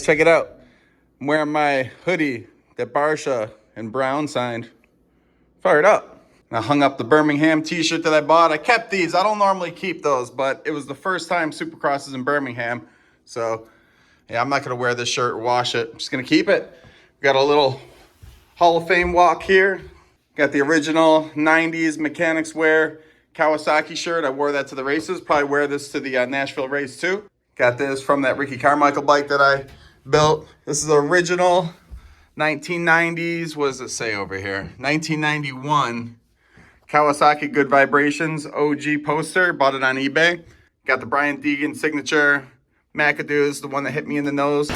Check it out. I'm wearing my hoodie that Baja and Brown signed. Fired up. I hung up the Birmingham t-shirt that I bought. I kept these. I don't normally keep those, but it was the first time Supercross is in Birmingham. So yeah, I'm not gonna wear this shirt or wash it. I'm just gonna keep it. Got a little Hall of Fame walk here. Got the original 90s mechanics wear Kawasaki shirt. I wore that to the races. Probably wear this to the Nashville race too. Got this from that Ricky Carmichael bike that I built. This is the original 1990s. What does it say over here? 1991 Kawasaki Good Vibrations OG poster. Bought it on eBay. Got the Brian Deegan signature McAdoo's, the one that hit me in the nose.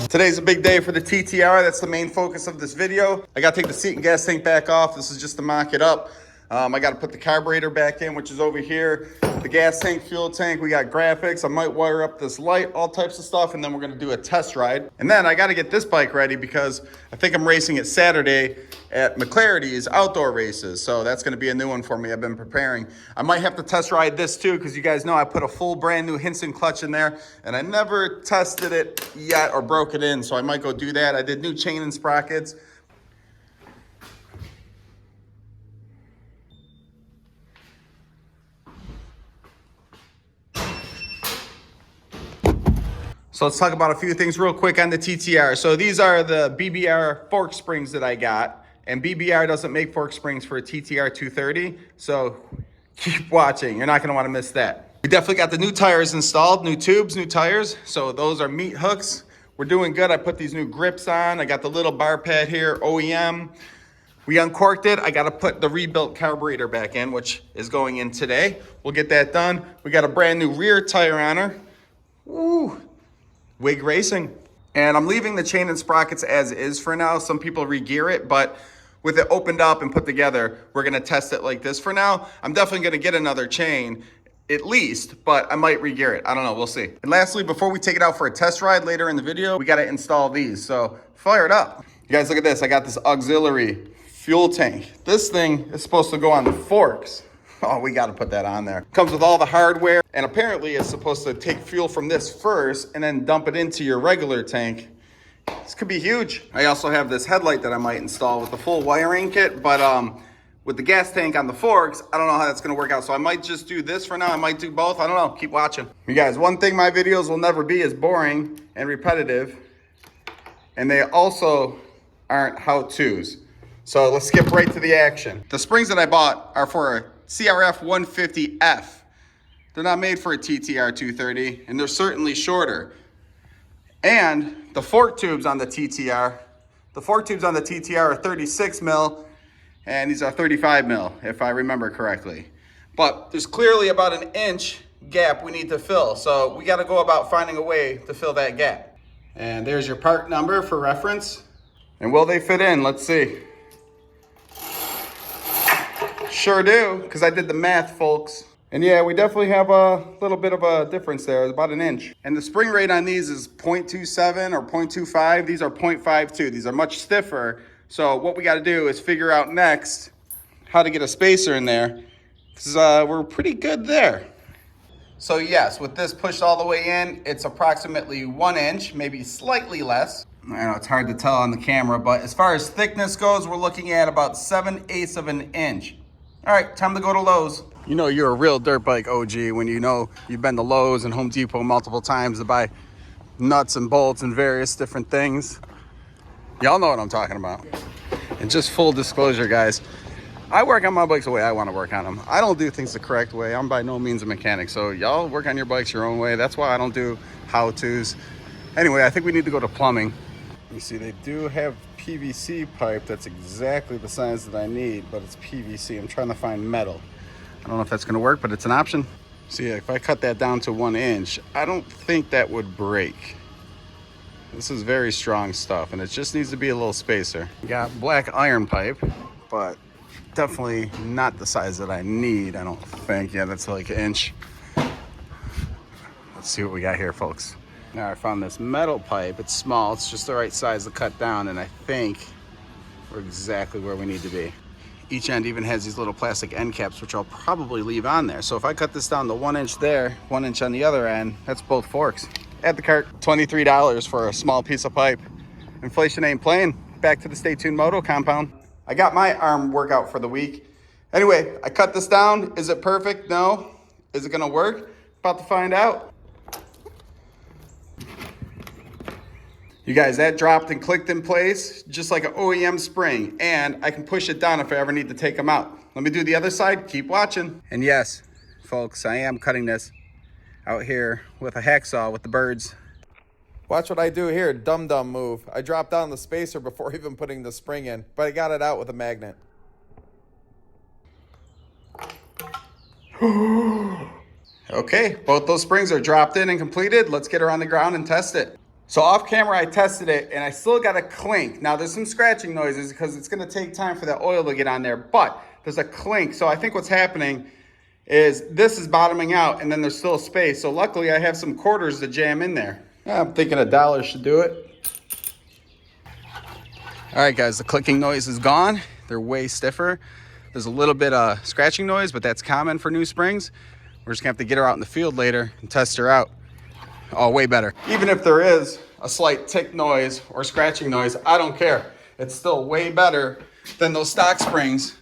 Today's a big day for the TTR. That's the main focus of this video. I got to take the seat and gas tank back off. This is just to mock it up. I got to put the carburetor back in, which is over here. The gas tank, fuel tank, we got graphics. I might wire up this light, all types of stuff, and then we're going to do a test ride. And then I got to get this bike ready because I think I'm racing it Saturday at McClarity's outdoor races. So that's going to be a new one for me. I've been preparing. I might have to test ride this too because you guys know I put a full brand new Hinson clutch in there and I never tested it yet or broke it in. So I might go do that. I did new chain and sprockets. So let's talk about a few things real quick on the TTR. So these are the BBR fork springs that I got. And BBR doesn't make fork springs for a TTR230. So keep watching. You're not going to want to miss that. We definitely got the new tires installed, new tubes, new tires. So those are meat hooks. We're doing good. I put these new grips on. I got the little bar pad here, OEM. We uncorked it. I got to put the rebuilt carburetor back in, which is going in today. We'll get that done. We got a brand new rear tire on her. Woo! Wig racing. And I'm leaving the chain and sprockets as is for now. Some people re-gear it, but with it opened up and put together, we're gonna test it like this for now. I'm definitely gonna get another chain at least, but I might re-gear it. I don't know, we'll see. And lastly, before we take it out for a test ride later in the video, we gotta install these. So fire it up. You guys look at this. I got this auxiliary fuel tank. This thing is supposed to go on the forks. Oh, we got to put that on there. Comes with all the hardware, and apparently it's supposed to take fuel from this first and then dump it into your regular tank. This could be huge. I also have this headlight that I might install with the full wiring kit, but with the gas tank on the forks, I don't know how that's going to work out. So I might just do this for now. I might do both. I don't know. Keep watching. You guys, one thing my videos will never be is boring and repetitive, and they also aren't how-tos. So let's skip right to the action. The springs that I bought are for a CRF 150F. They're not made for a TTR 230, and they're certainly shorter. And the fork tubes on the TTR are 36 mil, and these are 35 mil, if I remember correctly. But there's clearly about an inch gap we need to fill, so we gotta go about finding a way to fill that gap. And there's your part number for reference. And will they fit in? Let's see. Sure do, because I did the math, folks. And yeah, we definitely have a little bit of a difference there. It's about an inch. And the spring rate on these is 0.27 or 0.25. These are 0.52. These are much stiffer. So what we got to do is figure out next how to get a spacer in there, because we're pretty good there. So yes, with this pushed all the way in, it's approximately 1 inch, maybe slightly less. I know it's hard to tell on the camera, but as far as thickness goes, we're looking at about 7/8 of an inch. All right, time to go to Lowe's. You know you're a real dirt bike OG when you know you've been to Lowe's and Home Depot multiple times to buy nuts and bolts and various different things. Y'all know what I'm talking about. And just full disclosure, guys, I work on my bikes the way I want to work on them. I don't do things the correct way. I'm by no means a mechanic, so y'all work on your bikes your own way. That's why I don't do how-tos. Anyway, I think we need to go to plumbing. You see, they do have PVC pipe that's exactly the size that I need, but it's PVC. I'm trying to find metal. I don't know if that's going to work, but it's an option. See, if I cut that down to 1 inch, I don't think that would break. This is very strong stuff, and it just needs to be a little spacer. Got black iron pipe, but definitely not the size that I need, I don't think. Yeah, that's like 1 inch. Let's see what we got here, folks. Now I found this metal pipe. It's small, it's just the right size to cut down, and I think we're exactly where we need to be. Each end even has these little plastic end caps, which I'll probably leave on there. So if I cut this down to 1 inch there, 1 inch on the other end, that's both forks. Add the cart. $23 for a small piece of pipe. Inflation ain't playing. Back to the Stay Tuned Moto compound. I got my arm workout for the week. Anyway, I cut this down. Is it perfect? No. Is it gonna work? About to find out. You guys, that dropped and clicked in place just like an OEM spring, and I can push it down if I ever need to take them out. Let me do the other side. Keep watching. And yes, folks, I am cutting this out here with a hacksaw with the birds. Watch what I do here, dumb move. I dropped down the spacer before even putting the spring in, but I got it out with a magnet. Okay, both those springs are dropped in and completed. Let's get her on the ground and test it. So off camera, I tested it and I still got a clink. Now there's some scratching noises because it's gonna take time for that oil to get on there, but there's a clink. So I think what's happening is this is bottoming out and then there's still space. So luckily I have some quarters to jam in there. I'm thinking $1 should do it. All right guys, the clicking noise is gone. They're way stiffer. There's a little bit of scratching noise, but that's common for new springs. We're just gonna have to get her out in the field later and test her out. Oh, way better. Even if there is a slight tick noise or scratching noise, I don't care. It's still way better than those stock springs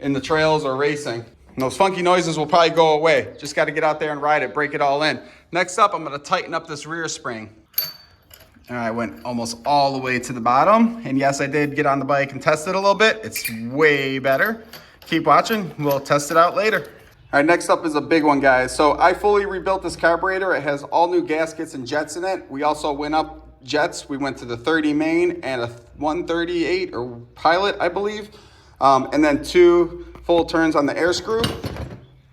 in the trails or racing. And those funky noises will probably go away. Just got to get out there and ride it, break it all in. Next up, I'm going to tighten up this rear spring. All right, I went almost all the way to the bottom. And yes, I did get on the bike and test it a little bit. It's way better. Keep watching. We'll test it out later. All right, next up is a big one, guys. So I fully rebuilt this carburetor. It has all new gaskets and jets in it. We also went up jets. We went to the 30 main and a 138 or pilot, I believe. And then 2 full turns on the air screw.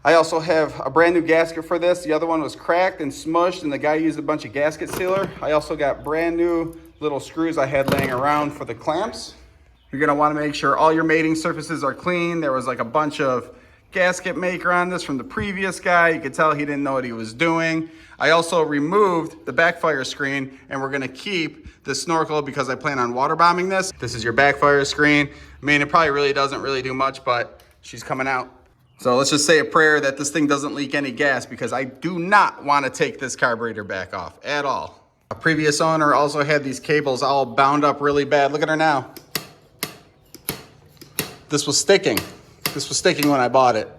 I also have a brand new gasket for this. The other one was cracked and smushed and the guy used a bunch of gasket sealer. I also got brand new little screws I had laying around for the clamps. You're gonna wanna make sure all your mating surfaces are clean. There was like a bunch of gasket maker on this from the previous guy. You could tell he didn't know what he was doing. I also removed the backfire screen and we're gonna keep the snorkel because I plan on water bombing this. This is your backfire screen. I mean, it probably really doesn't really do much, but she's coming out. So let's just say a prayer that this thing doesn't leak any gas because I do not want to take this carburetor back off at all. A previous owner also had these cables all bound up really bad. Look at her now. This was sticking. This was sticking when I bought it.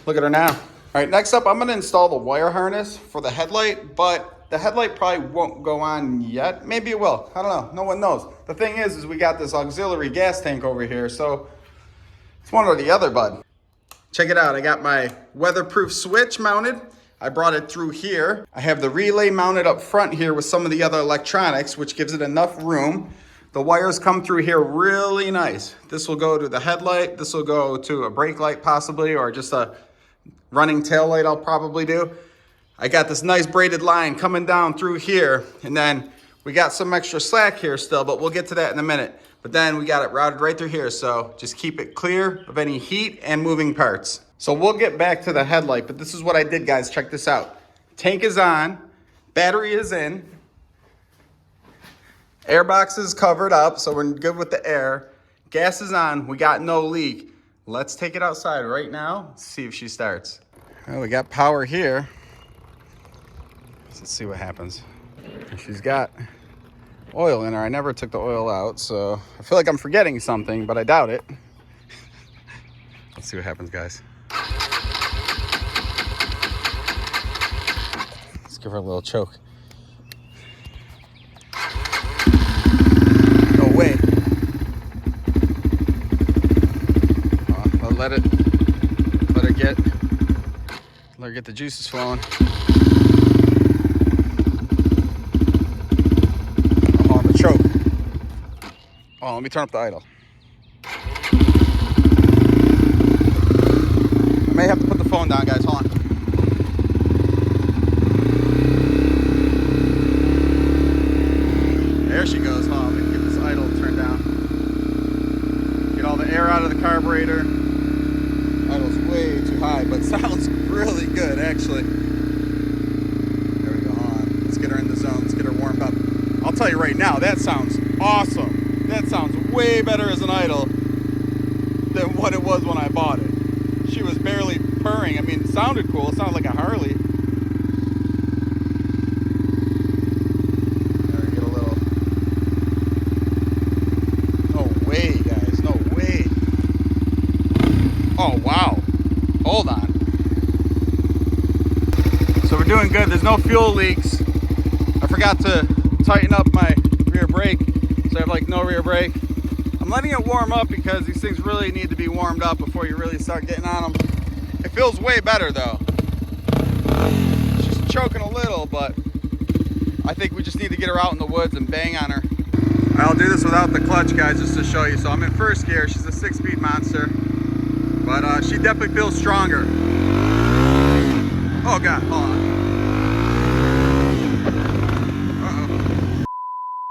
Look at her now. All right, next up, I'm gonna install the wire harness for the headlight, but the headlight probably won't go on yet. Maybe it will, I don't know, no one knows. The thing is we got this auxiliary gas tank over here, so it's one or the other, bud. Check it out, I got my weatherproof switch mounted. I brought it through here. I have the relay mounted up front here with some of the other electronics, which gives it enough room. The wires come through here really nice. This will go to the headlight. This will go to a brake light possibly, or just a running tail light I'll probably do. I got this nice braided line coming down through here, and then we got some extra slack here still, but we'll get to that in a minute. But then we got it routed right through here, so just keep it clear of any heat and moving parts. So we'll get back to the headlight, but this is what I did, guys. Check this out. Tank is on, battery is in, air box is covered up, so we're good with the air. Gas is on, we got no leak. Let's take it outside right now, see if she starts. Well, we got power here. Let's see what happens. She's got oil in her. I never took the oil out, so I feel like I'm forgetting something, but I doubt it. Let's see what happens, guys. Let's give her a little choke. No way. Let her get the juices flowing. I'm on the choke. Oh, let me turn up the idle. I may have to put the phone down, guys. Hold on. There she goes. Hold on, let me get this idle turned down. Get all the air out of the carburetor. Idle's way too high, but sounds really good, actually. There we go. Hold on. Let's get her in the zone. Let's get her warmed up. I'll tell you right now, that sounds awesome. That sounds way better as an idle than what it was when I bought it. She was barely purring. I mean, it sounded cool. It sounded like a Harley. doing good. There's no fuel leaks. I forgot to tighten up my rear brake, so I have like no rear brake. I'm letting it warm up because these things really need to be warmed up before you really start getting on them. It feels way better though. It's just choking a little, but I think we just need to get her out in the woods and bang on her. I'll do this without the clutch, guys, just to show you. So I'm in first gear. She's a 6-speed monster, but she definitely feels stronger. Oh God, hold on. Uh-oh.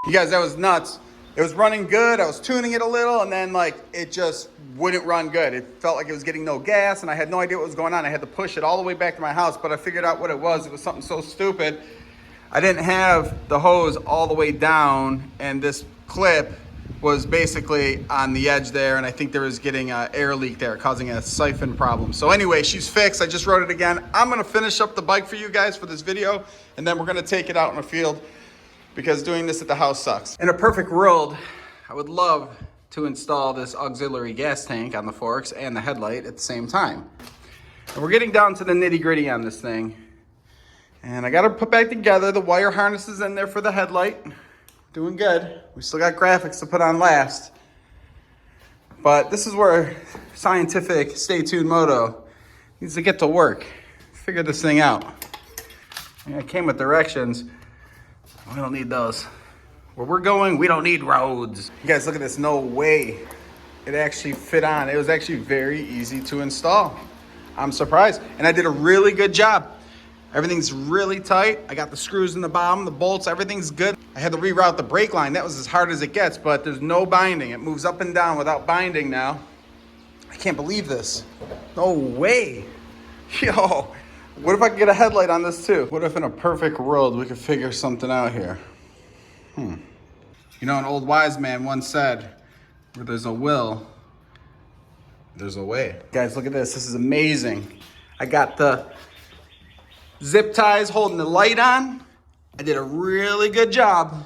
You guys, that was nuts. It was running good. I was tuning it a little, and then like it just wouldn't run good. It felt like it was getting no gas, and I had no idea what was going on. I had to push it all the way back to my house, but I figured out what it was. It was something so stupid. I didn't have the hose all the way down, and this clip was basically on the edge there, and I think there was getting an air leak there, causing a siphon problem. So anyway, she's fixed. I just rode it again. I'm gonna finish up the bike for you guys for this video, and then we're gonna take it out in the field because doing this at the house sucks. In a perfect world, I would love to install this auxiliary gas tank on the forks and the headlight at the same time. And we're getting down to the nitty gritty on this thing. And I got to put back together. The wire harness is in there for the headlight. Doing good. We still got graphics to put on last. But this is where scientific Stay Tuned Moto needs to get to work. Figure this thing out. I came with directions. We don't need those. Where we're going, we don't need roads. You guys, look at this. No way it actually fit on. It was actually very easy to install. I'm surprised. And I did a really good job. Everything's really tight. I got the screws in the bottom, the bolts, everything's good. I had to reroute the brake line. That was as hard as it gets, but there's no binding. It moves up and down without binding now. I can't believe this. No way. Yo, what if I could get a headlight on this too? What if in a perfect world we could figure something out here? You know, an old wise man once said, where there's a will, there's a way. Guys, look at this. This is amazing. I got the zip ties holding the light on. I did a really good job.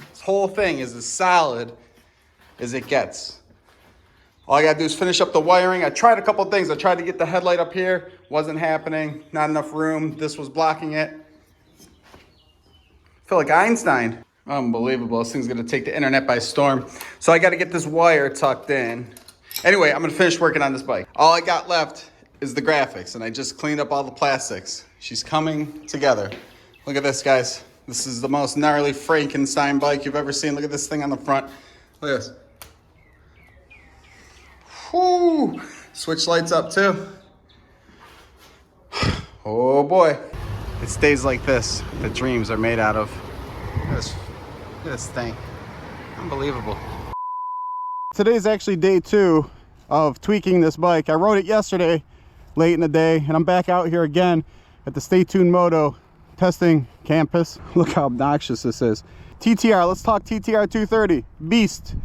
This whole thing is as solid as it gets. All I gotta do is finish up the wiring. I tried a couple things. I tried to get the headlight up here. Wasn't happening. Not enough room. This was blocking it. I feel like Einstein. Unbelievable. This thing's gonna take the internet by storm. So I gotta get this wire tucked in. Anyway, I'm gonna finish working on this bike. All I got left is the graphics, and I just cleaned up all the plastics. She's coming together. Look at this, guys. This is the most gnarly Frankenstein bike you've ever seen. Look at this thing on the front. Look at this. Whoo! Switch lights up too. Oh boy. It stays like this. The dreams are made out of. Look at this thing. Unbelievable. Today's actually day 2 of tweaking this bike. I rode it yesterday late in the day, and I'm back out here again at the Stay Tuned Moto testing campus. Look how obnoxious this is. TTR, let's talk TTR230 beast.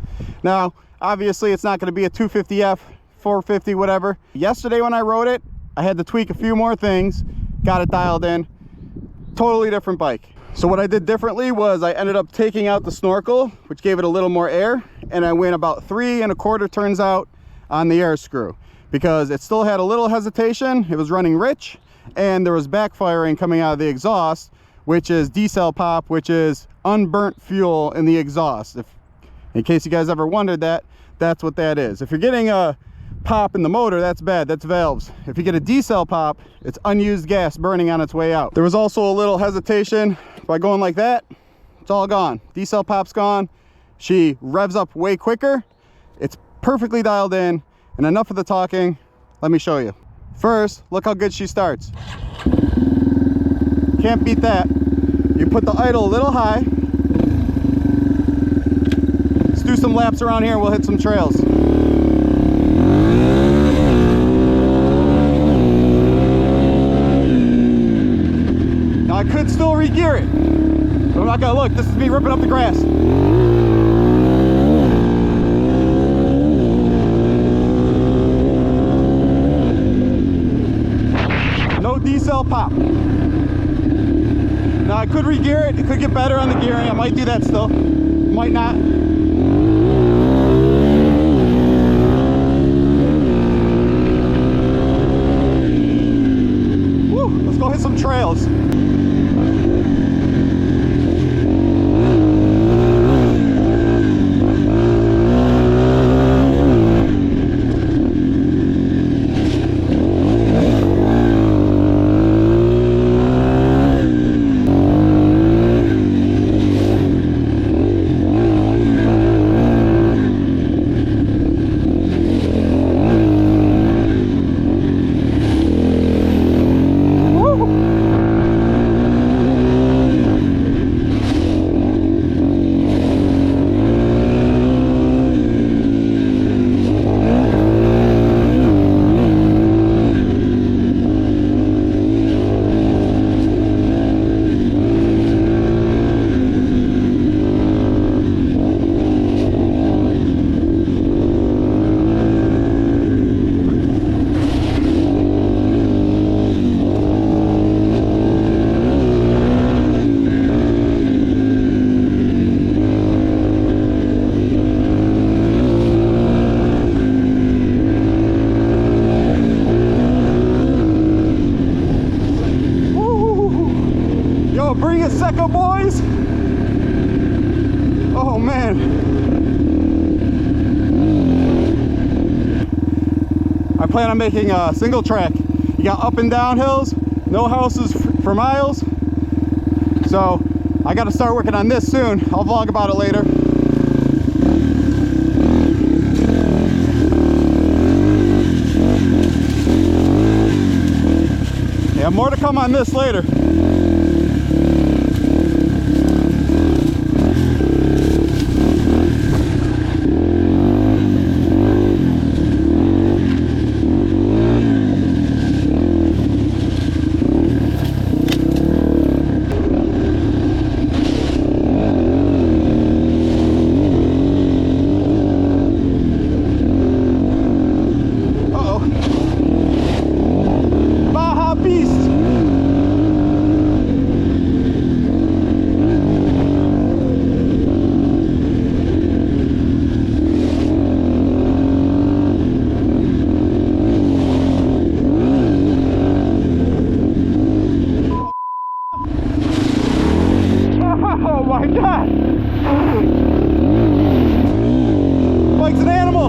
Now obviously it's not going to be a 250F, 450, whatever. Yesterday when I rode it, I had to tweak a few more things, got it dialed in. Totally different bike. So what I did differently was I ended up taking out the snorkel, which gave it a little more air, and I went about 3 1/4 turns out on the air screw because it still had a little hesitation. It was running rich, and there was backfiring coming out of the exhaust, which is D-cell pop, which is unburnt fuel in the exhaust. In case you guys ever wondered that, that's what that is. If you're getting a pop in the motor, that's bad, that's valves. If you get a D-cell pop, it's unused gas burning on its way out. There was also a little hesitation by going like that. It's all gone. D-cell pop's gone. She revs up way quicker. It's perfectly dialed in. And enough of the talking, let me show you. First, look how good she starts. Can't beat that. You put the idle a little high. Let's do some laps around here and we'll hit some trails. Now I could still re-gear it, but I'm not gonna look. This is me ripping up the grass. No D-cell pop. Now I could re-gear it. It could get better on the gearing. I might do that still. Might not. Woo! Woo! Let's go hit some trails. Bring it, SECCA boys! Oh man. I plan on making a single track. You got up and down hills, no houses for miles. So I got to start working on this soon. I'll vlog about it later. Yeah, more to come on this later. Baja beast. Oh my God! Bike's an animal!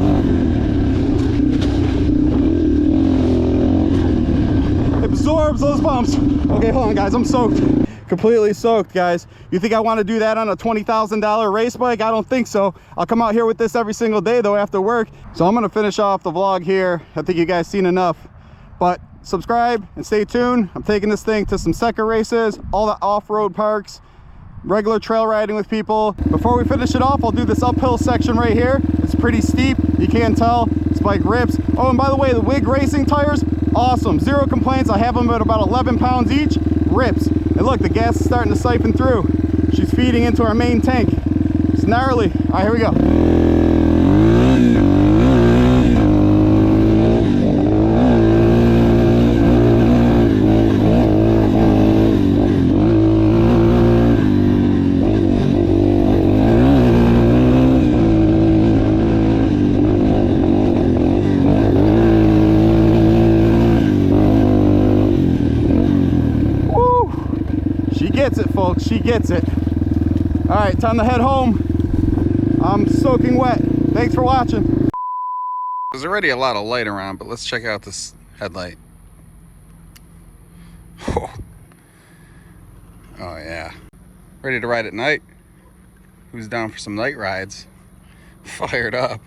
Absorbs those bumps. Okay, hold on guys, I'm soaked. Completely soaked, guys. You think I want to do that on a $20,000 race bike? I don't think so. I'll come out here with this every single day though after work. So I'm gonna finish off the vlog here. I think you guys seen enough. But subscribe and stay tuned. I'm taking this thing to some SECCA races, all the off-road parks, regular trail riding with people. Before we finish it off, I'll do this uphill section right here. It's pretty steep, you can't tell. This bike rips. Oh, and by the way, the WIG racing tires, awesome. Zero complaints. I have them at about 11 pounds each. Rips. And look, the gas is starting to siphon through. She's feeding into our main tank. It's gnarly. All right, here we go. Gets it, folks. She gets it. All right, time to head home. I'm soaking wet. Thanks for watching. There's already a lot of light around, but let's check out this headlight. Oh yeah. Ready to ride at night? Who's down for some night rides? Fired up.